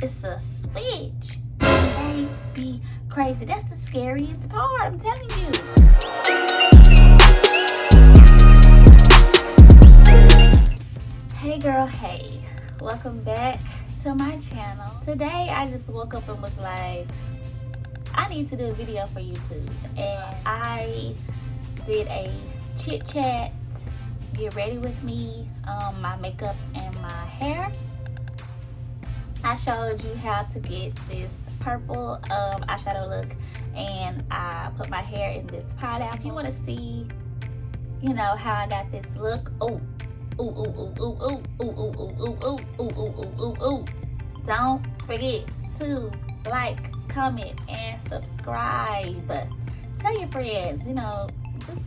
it's a switch. It may be crazy. That's the scariest part, I'm telling you. Hey girl, hey. Welcome back to my channel. Today I just woke up and was like, I need to do a video for YouTube. And I did a chit chat, get ready with me, my makeup and my hair. I showed you how to get this purple eyeshadow look, and I put my hair in this palette. If you want to see, you know, how I got this look, don't forget to like, comment, and subscribe. Tell your friends, you know, just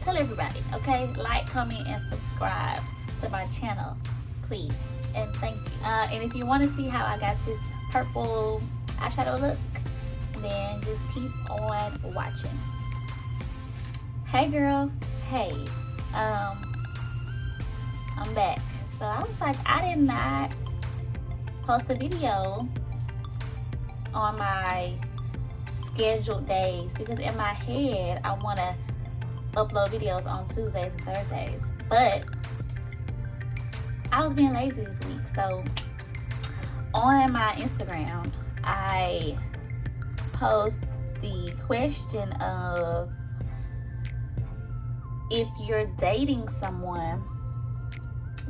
tell everybody, okay? Like, comment, and subscribe to my channel, please, and thank you. And if you want to see how I got this purple eyeshadow look, then just keep on watching. Hey girl, hey, I'm back. So I was like, I did not post a video on my scheduled days because in my head I want to upload videos on Tuesdays and Thursdays, but I was being lazy this week. So on my Instagram I post the question of, if you're dating someone,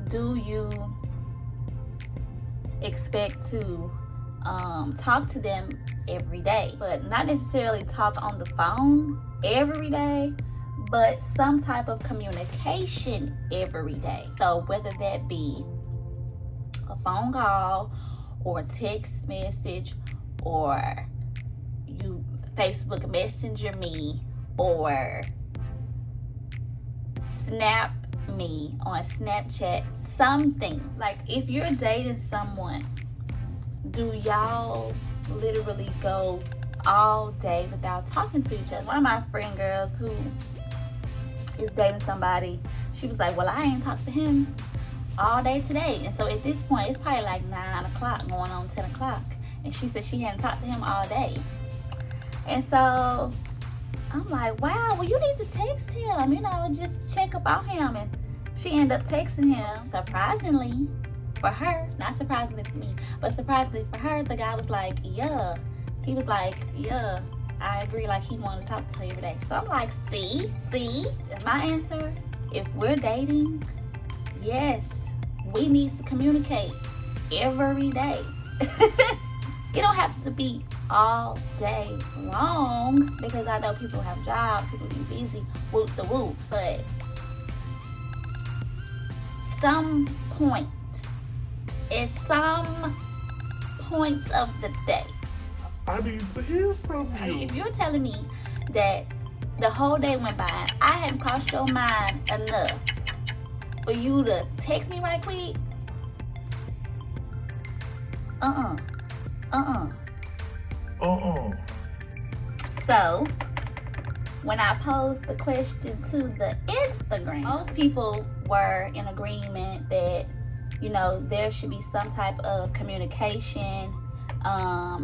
do you expect to talk to them every day? But not necessarily talk on the phone every day, but some type of communication every day. So whether that be a phone call or a text message, or you Facebook Messenger me, or snap me on Snapchat, something. Like, if you're dating someone, do y'all literally go all day without talking to each other? One of my friend girls who is dating somebody, she was like, well, I ain't talked to him all day today. And so at this point, it's probably like 9 o'clock going on 10 o'clock. And she said she hadn't talked to him all day. And so I'm like, wow, well, you need to text him, you know, just check up on him. And she ended up texting him. Surprisingly for her, not surprisingly for me, but surprisingly for her, the guy was like, yeah. He was like, yeah, I agree, like he wanted to talk to her every day. So I'm like, see, my answer, if we're dating, yes, we need to communicate every day. It don't have to be all day long, because I know people have jobs, people be busy, whoop the whoop, but some point, at some points of the day, I need to hear from you. If you're telling me that the whole day went by and I hadn't crossed your mind enough for you to text me right quick, So when I posed the question to the Instagram, most people were in agreement that, you know, there should be some type of communication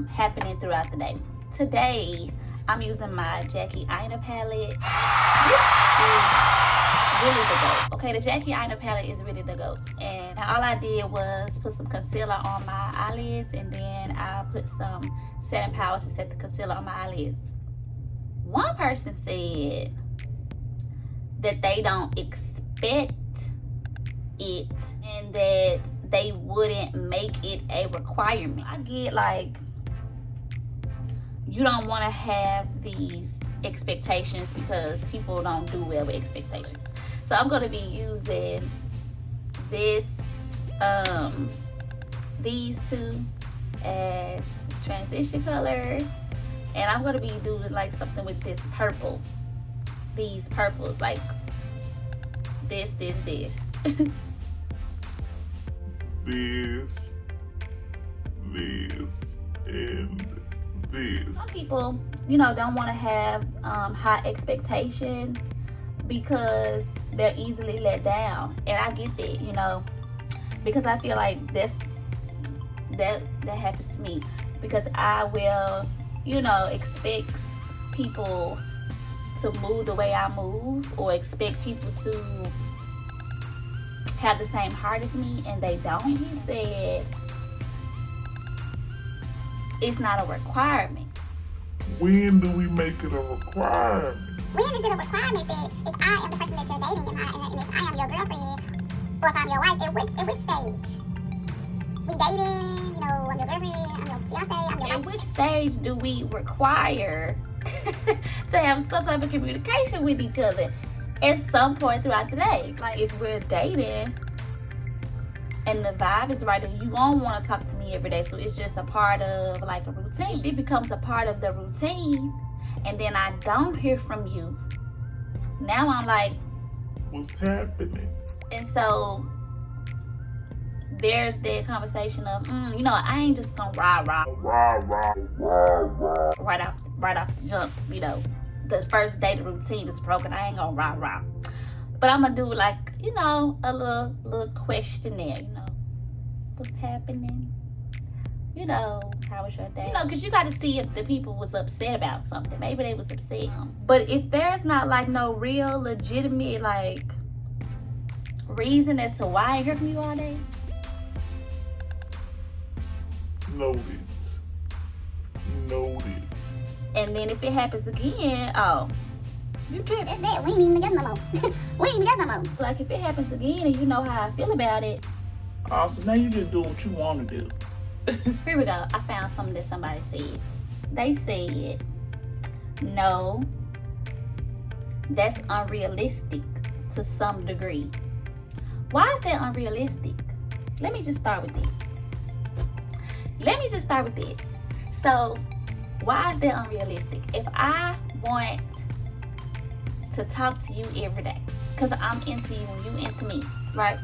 happening throughout the day. Today, I'm using my Aina palette. This is really the GOAT. Okay, the Aina palette is really the GOAT. And all I did was put some concealer on my eyelids, and then I put some setting powder to set the concealer on my eyelids. One person said that they don't expect it and that they wouldn't make it a requirement. I get, like, you don't want to have these expectations because people don't do well with expectations. So I'm going to be using this, these two as transition colors, and I'm going to be doing like something with this purple, these purples, like this This, and this. Some people, you know, don't want to have high expectations because they're easily let down, and I get that, you know, because I feel like that happens to me, because I will, you know, expect people to move the way I move, or expect people to have the same heart as me, and they don't. He said it's not a requirement. When do we make it a requirement? When is it a requirement that if I am the person that you're dating, and if I am your girlfriend, or if I'm your wife, at which stage? We dating, you know, I'm your girlfriend, I'm your fiance, I'm your wife. At which stage do we require to have some type of communication with each other at some point throughout the day? Like, if we're dating and the vibe is right, then you won't want to talk to me every day, so it's just a part of like a routine. If it becomes a part of the routine and then I don't hear from you, now I'm like, What's happening? and so there's the conversation of, you know, I ain't just gonna rah right off the jump. You know, the first day the routine is broken, I ain't gonna rah. But I'm gonna do like, you know, a little questionnaire. You know, what's happening? You know, how was your day? You know, because you got to see if the people was upset about something. Maybe they was upset. But if there's not like no real legitimate like reason as to why I ain't heard from you all day, Noted. and then if it happens again, oh, you tripping. That's that. We ain't even together no more. We ain't even together no more. Like, if it happens again and you know how I feel about it. Oh, so now you just do what you want to do. Here we go. I found something that somebody said. They said, no, that's unrealistic to some degree. Why is that unrealistic? Let me just start with it. So, why is that unrealistic? If I want to talk to you every day, because I'm into you and you into me, right?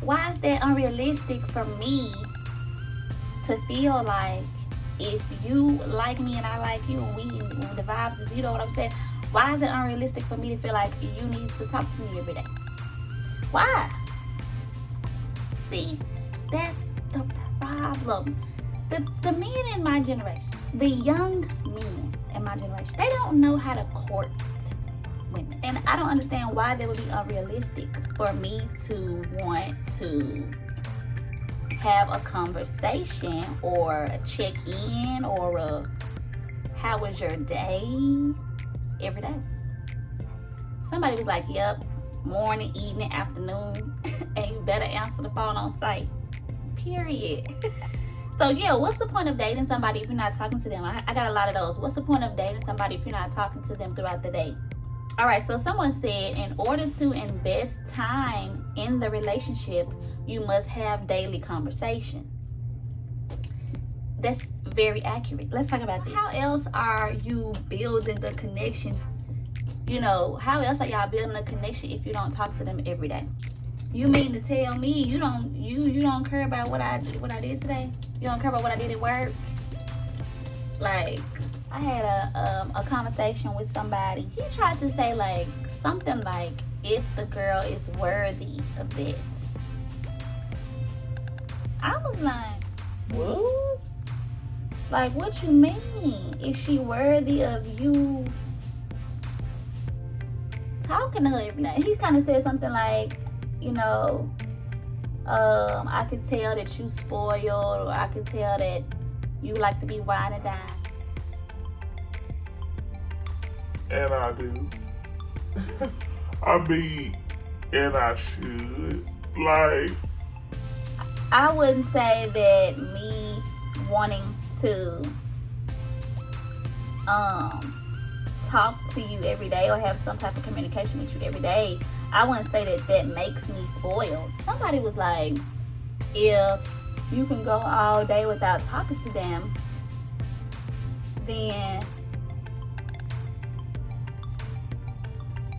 Why is that unrealistic for me to feel like if you like me and I like you and when the vibes is, you know what I'm saying? Why is it unrealistic for me to feel like you need to talk to me every day? Why? See, that's the problem. The men in my generation, the young men in my generation, they don't know how to court women. And I don't understand why that would be unrealistic for me to want to have a conversation or a check-in or a how was your day every day. Somebody was like, yep, morning, evening, afternoon, and you better answer the phone on site, period. So yeah, what's the point of dating somebody if you're not talking to them? I got a lot of those. What's the point of dating somebody if you're not talking to them throughout the day? All right, so someone said, in order to invest time in the relationship, you must have daily conversations. That's very accurate. Let's talk about this. How else are you building the connection? You know, how else are y'all building a connection if you don't talk to them every day? You mean to tell me you don't care about what I did today? You don't care about what I did at work? Like, I had a conversation with somebody. He tried to say like something like, if the girl is worthy of it. I was like, What? like, what you mean? Is she worthy of you talking to her every night? He kind of said something like, you know, I could tell that you spoiled, or I could tell that you like to be wine and dine. And I do. I mean, and I should. Like, I wouldn't say that me wanting to talk to you every day or have some type of communication with you every day, I wouldn't say that makes me spoiled. Somebody was like, if you can go all day without talking to them, then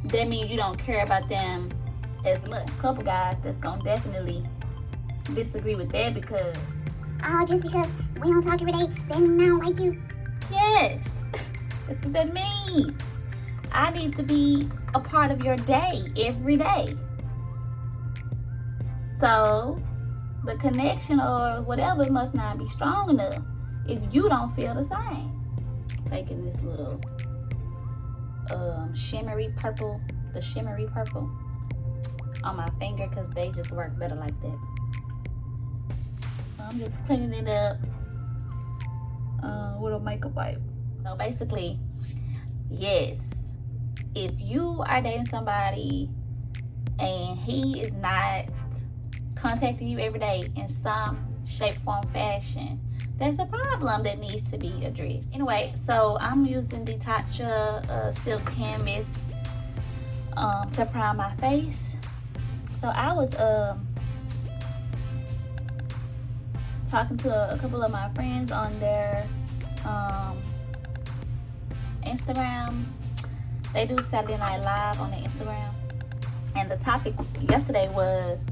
that means you don't care about them as much. A couple guys that's gonna definitely disagree with that, because Just because we don't talk every day, that means I don't like you. yes, that's what that means. I need to be a part of your day every day. So the connection or whatever must not be strong enough if you don't feel the same. Taking this little shimmery purple on my finger because they just work better like that. I'm just cleaning it up with a makeup wipe. So basically, yes, if you are dating somebody and he is not contacting you every day in some shape, form, fashion, there's a problem that needs to be addressed. Anyway, so I'm using the Tatcha silk canvas to prime my face. So I was talking to a couple of my friends on their Instagram. They do Saturday Night Live on their Instagram, and the topic yesterday was,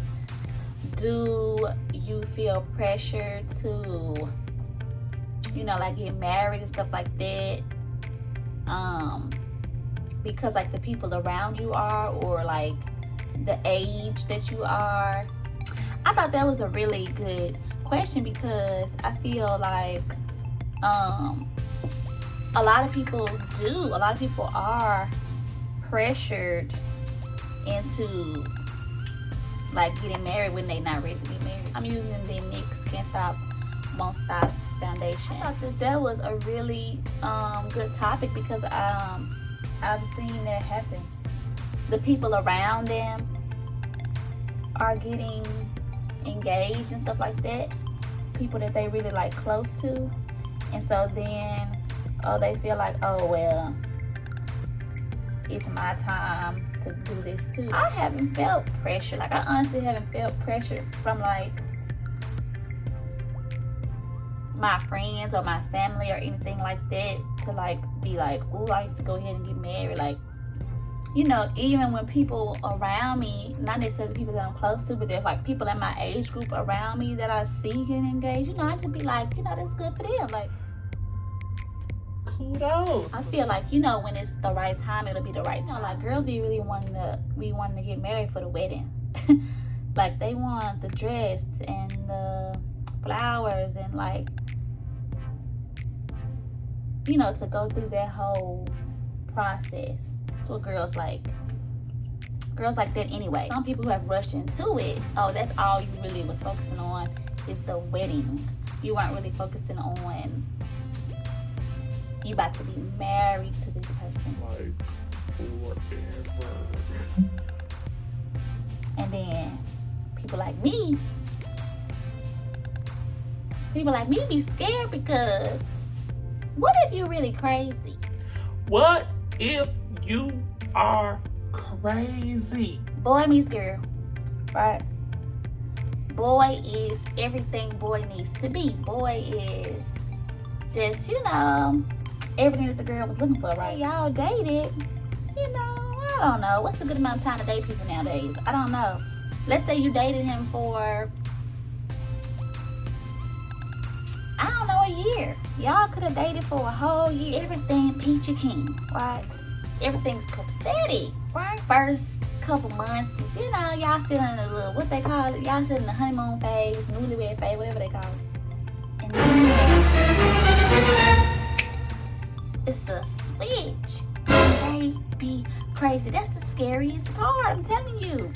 do you feel pressure to, you know, like get married and stuff like that, because like the people around you are, or like the age that you are? I thought that was a really good question because I feel like a lot of people are pressured into like getting married when they're not ready to be married. I'm using the NYX Can't Stop Won't Stop foundation. I thought that was a really good topic because I've seen that happen. The people around them are getting engaged and stuff like that, people that they really like close to, and so then they feel like, oh well, it's my time to do this too. I haven't felt pressure. Like, I honestly haven't felt pressure from like my friends or my family or anything like that to like be like, oh, I need to go ahead and get married. Like, you know, even when people around me, not necessarily people that I'm close to, but there's like people in my age group around me that I see getting engaged, you know, I just be like, you know, that's good for them. Like, kudos. I feel like, you know, when it's the right time, it'll be the right time. Like, girls be really wanting to get married for the wedding. Like, they want the dress and the flowers and like, you know, to go through that whole process. That's what girls like that anyway. Some people who have rushed into it, oh, that's all you really was focusing on is the wedding. You weren't really focusing on you about to be married to this person. Like forever. And then people like me be scared because what if you really crazy? What if you are crazy? Boy meets girl, right? Boy is everything boy needs to be. Boy is just, you know, everything that the girl was looking for, right? Y'all dated, you know, I don't know. What's a good amount of time to date people nowadays? I don't know. Let's say you dated him for, I don't know, a year. Y'all could have dated for a whole year. Everything peachy keen, right? Everything's copacetic, right? First couple months, you know, y'all still in the little, what they call it? Y'all still in the honeymoon phase, newlywed phase, whatever they call it. And then it's a switch. They be crazy. That's the scariest part, I'm telling you.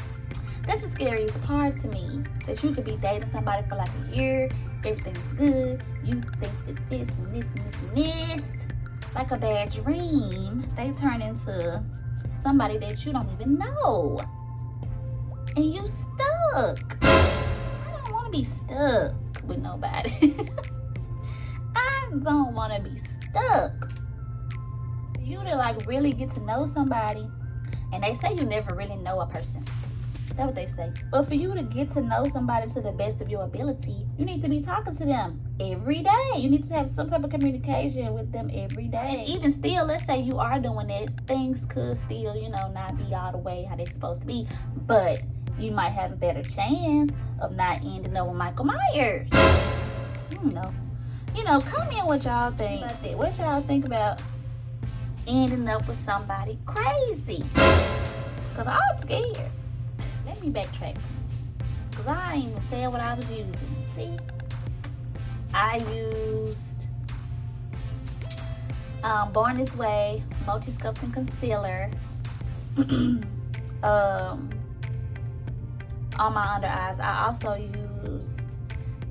That's the scariest part to me. That you could be dating somebody for like a year, everything's good, you think that this and this and this and this, like a bad dream, they turn into somebody that you don't even know. And you stuck. I don't want to be stuck with nobody. I don't want to be stuck. For you to like really get to know somebody, and they say you never really know a person. That's what they say. But for you to get to know somebody to the best of your ability, you need to be talking to them every day. You need to have some type of communication with them every day. And even still, let's say you are doing this, things could still, you know, not be all the way how they're supposed to be. But you might have a better chance of not ending up with Michael Myers. You know, comment what y'all think about that. What y'all think about ending up with somebody crazy? Because I'm scared. Let me backtrack. because I ain't even said what I was using. See? I used Born This Way Multi Sculpting Concealer on my under eyes. I also used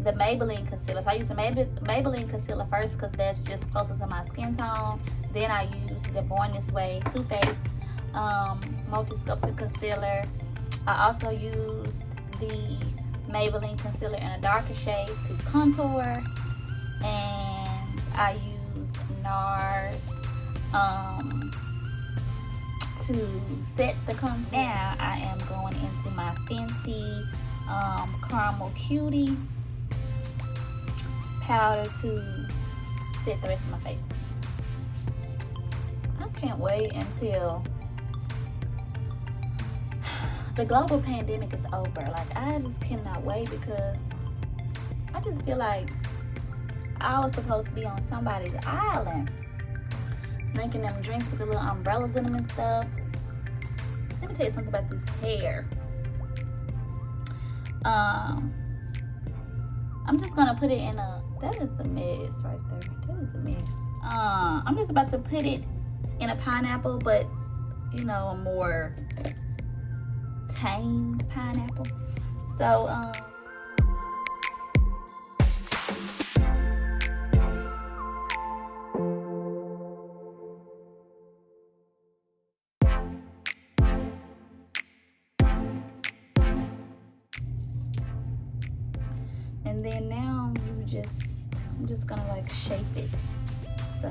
the Maybelline concealer. So I used the Maybelline concealer first because that's just closer to my skin tone. Then I used the Born This Way Too Faced Multi Sculpting Concealer. I also used the Maybelline concealer in a darker shade to contour, and I used NARS to set the contour. Now I am going into my Fenty Caramel Cutie powder to set the rest of my face. I can't wait until the global pandemic is over. Like, I just cannot wait, because I just feel like I was supposed to be on somebody's island drinking them drinks with the little umbrellas in them and stuff. Let me tell you something about this hair. I'm just gonna put it in a, that is a mess right there. That is a mess. I'm just about to put it in a pineapple, but you know, a more tamed pineapple. So and then now I'm just gonna like shape it. So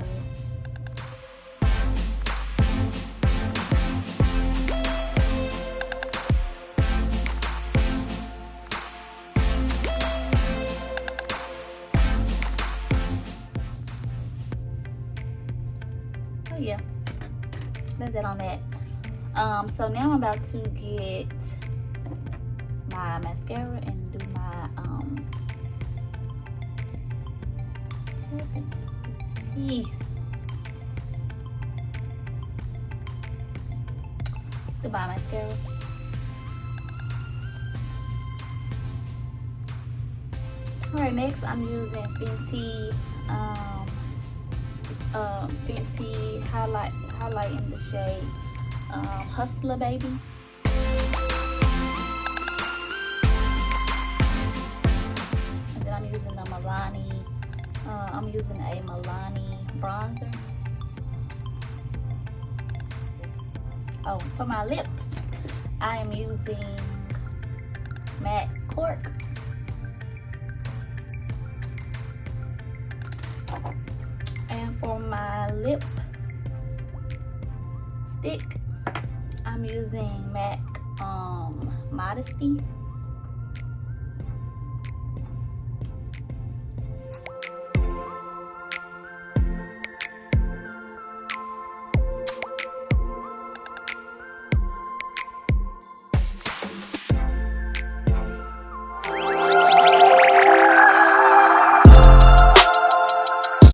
oh yeah, that's it on that. So now I'm about to get my mascara and do my to buy mascara. Alright, next I'm using Fenty Fenty highlight in the shade Hustla, baby. And then I'm using the Milani. I'm using a Milani bronzer. Oh, for my lips, I am using matte cork. And for my lip stick, I'm using MAC Modesty.